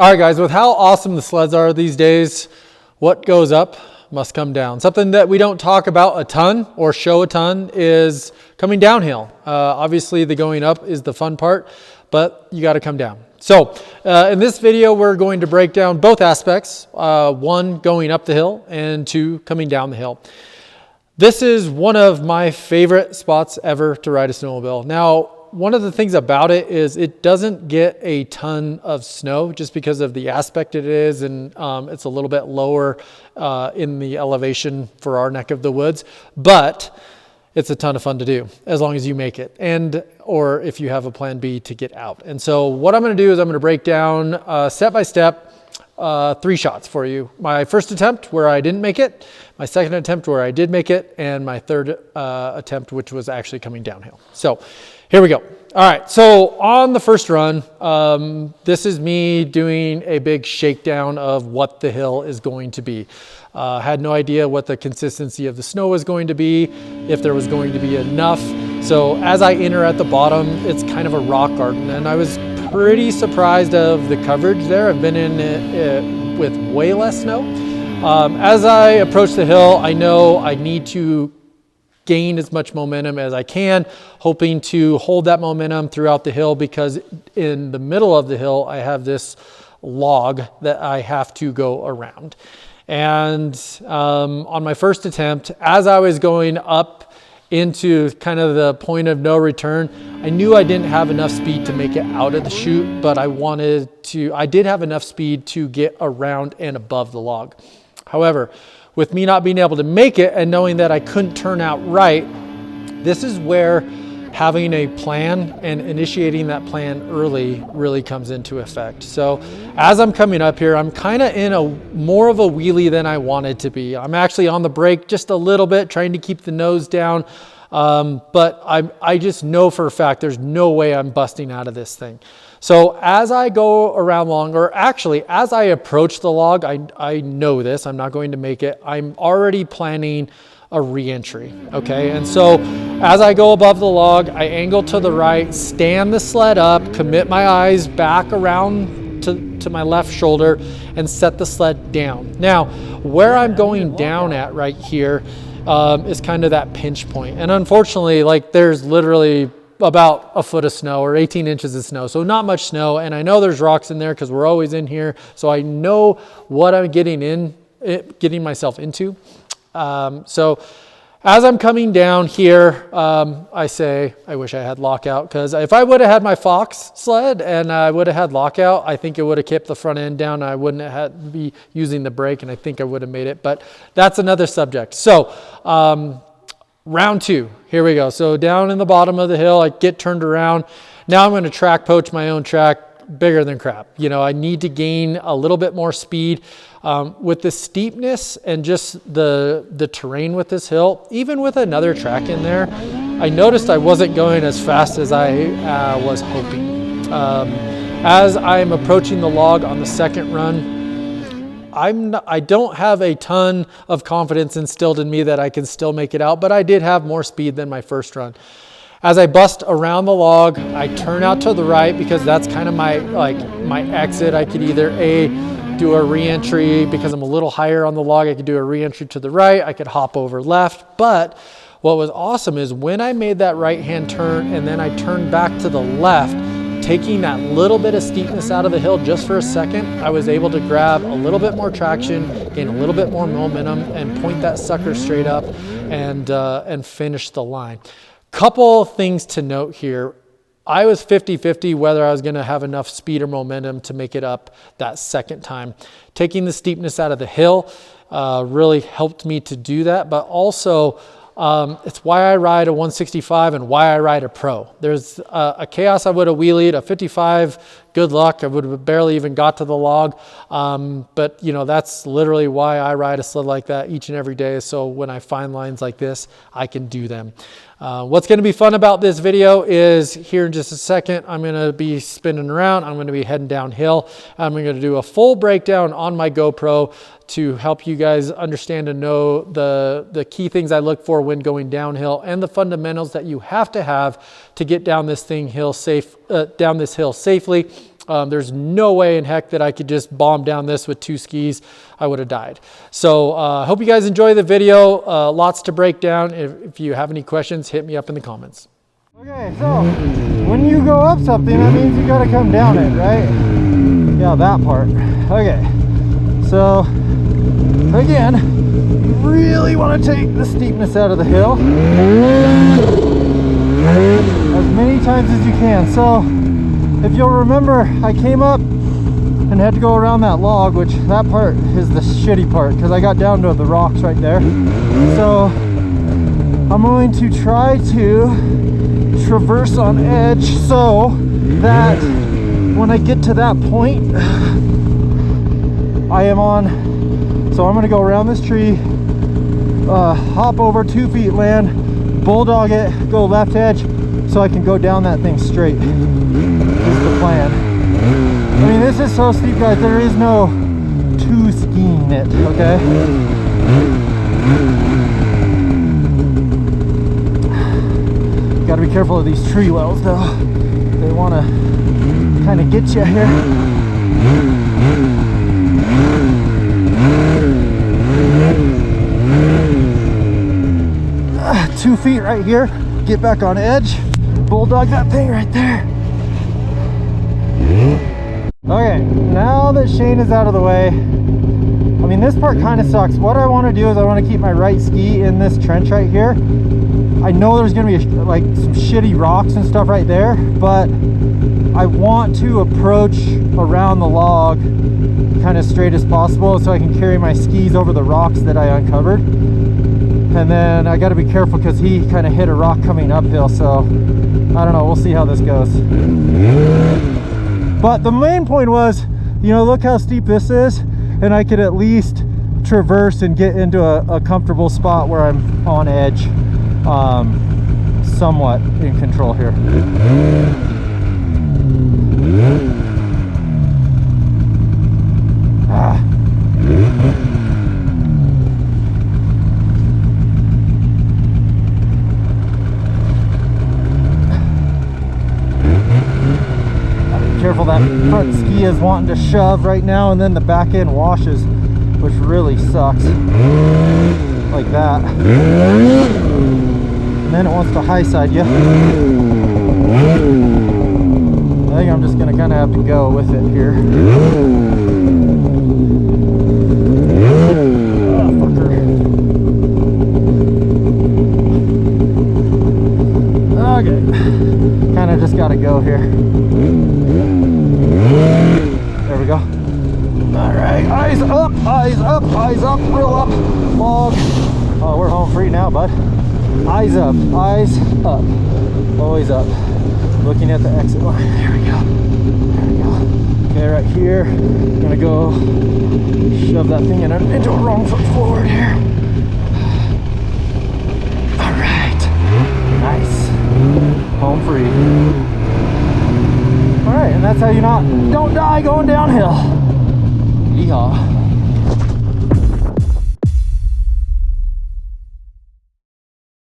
All right, guys, with how awesome the sleds are these days, what goes up must come down. Something that we don't talk about a ton or show a ton is coming downhill. Obviously, the going up is the fun part, but you got to come down. So in this video, we're going to break down both aspects, one, going up the hill, and two, coming down the hill. This is one of my favorite spots ever to ride a snowmobile. Now, one of the things about it is it doesn't get a ton of snow just because of the aspect it is, and it's a little bit lower in the elevation for our neck of the woods, but it's a ton of fun to do as long as you make it, and or if you have a plan B to get out. And so what I'm going to do is I'm going to break down step by step 3 shots for you. My first attempt where I didn't make it, my second attempt where I did make it, and my third attempt, which was actually coming downhill. So here we go. All right, so on the first run, this is me doing a big shakedown of what the hill is going to be. Had no idea what the consistency of the snow was going to be, if there was going to be enough. So as I enter at the bottom, it's kind of a rock garden, and I was pretty surprised of the coverage there. I've been in it with way less snow. As I approach the hill, I know I need to gain as much momentum as I can, hoping to hold that momentum throughout the hill, because in the middle of the hill, I have this log that I have to go around. And on my first attempt, as I was going up into kind of the point of no return, I knew I didn't have enough speed to make it out of the chute, but I did have enough speed to get around and above the log. However, with me not being able to make it and knowing that I couldn't turn out right, this is where having a plan and initiating that plan early really comes into effect. So as I'm coming up here, I'm kind of in more of a wheelie than I wanted to be. I'm actually on the brake just a little bit, trying to keep the nose down. But I just know for a fact there's no way I'm busting out of this thing. So as I go around long, or actually as I approach the log, I know this, I'm not going to make it. I'm already planning a re-entry, okay? And so as I go above the log, I angle to the right, stand the sled up, commit my eyes back around to my left shoulder, and set the sled down. Now, where I'm going down at right here is kind of that pinch point. And unfortunately, like, there's literally about a foot of snow or 18 inches of snow. So not much snow. And I know there's rocks in there because we're always in here. So I know what I'm getting myself into. So as I'm coming down here, I say, I wish I had lockout, because if I would have had my Fox sled and I would have had lockout, I think it would have kept the front end down. I wouldn't have had to be using the brake, and I think I would have made it, but that's another subject. So, round 2, here we go. So down in the bottom of the hill, I get turned around. Now I'm going to track poach my own track, bigger than crap. You know, I need to gain a little bit more speed. With the steepness and just the terrain with this hill, even with another track in there, I noticed I wasn't going as fast as I was hoping. As I'm approaching the log on the second run, I don't have a ton of confidence instilled in me that I can still make it out, but I did have more speed than my first run. As I bust around the log, I turn out to the right, because that's kind of my exit. I could either do a re-entry because I'm a little higher on the log. I could do a re-entry to the right. I could hop over left. But what was awesome is when I made that right-hand turn and then I turned back to the left, taking that little bit of steepness out of the hill just for a second, I was able to grab a little bit more traction, gain a little bit more momentum, and point that sucker straight up and finish the line. Couple things to note here. I was 50-50 whether I was going to have enough speed or momentum to make it up that second time. Taking the steepness out of the hill really helped me to do that, but also it's why I ride a 165 and why I ride a Pro. There's a Chaos I would have wheelied, a 55, good luck, I would have barely even got to the log. But you know, that's literally why I ride a sled like that each and every day. So when I find lines like this, I can do them. What's going to be fun about this video is here in just a second, I'm going to be spinning around. I'm going to be heading downhill. I'm going to do a full breakdown on my GoPro to help you guys understand and know the key things I look for when going downhill and the fundamentals that you have to get down this hill safely. There's no way in heck that I could just bomb down this with 2 skis. I would have died. So I hope you guys enjoy the video. Lots to break down. If you have any questions, hit me up in the comments. Okay, so when you go up something, that means you got to come down it, right? Yeah, that part. Okay, so again, you really want to take the steepness out of the hill as many times as you can. So if you'll remember, I came up and had to go around that log, which that part is the shitty part because I got down to the rocks right there. So I'm going to try to traverse on edge so that when I get to that point, I am on. So I'm going to go around this tree, hop over 2 feet, land, bulldog it, go left edge so I can go down that thing straight. Is the plan. I mean, this is so steep, guys, there is no 2 skiing it, okay? Gotta be careful of these tree wells though. They want to kind of get you here. 2 feet right here. Get back on edge. Bulldog that thing right there. Okay, now that Shane is out of the way, I mean, this part kind of sucks. What I want to do is I want to keep my right ski in this trench right here. I know there's going to be like some shitty rocks and stuff right there, but I want to approach around the log kind of straight as possible so I can carry my skis over the rocks that I uncovered. And then I got to be careful because he kind of hit a rock coming uphill, so I don't know, we'll see how this goes. But the main point was, you know, look how steep this is, and I could at least traverse and get into a comfortable spot where I'm on edge, somewhat in control here. Careful, that front ski is wanting to shove right now, and then the back end washes, which really sucks. Like that. And then it wants to high side you. I think I'm just gonna kind of have to go with it here. Oh, fucker. Okay. Kind of just gotta go here. There we go. All right, eyes up, eyes up, eyes up, real up, log. Oh, we're home free now, bud. Eyes up, always up. Looking at the exit line. There we go. There we go. Okay, right here. I'm gonna go shove that thing into a wrong foot forward here. All right, nice. Home free. All right, and that's how you don't die going downhill. Yeehaw.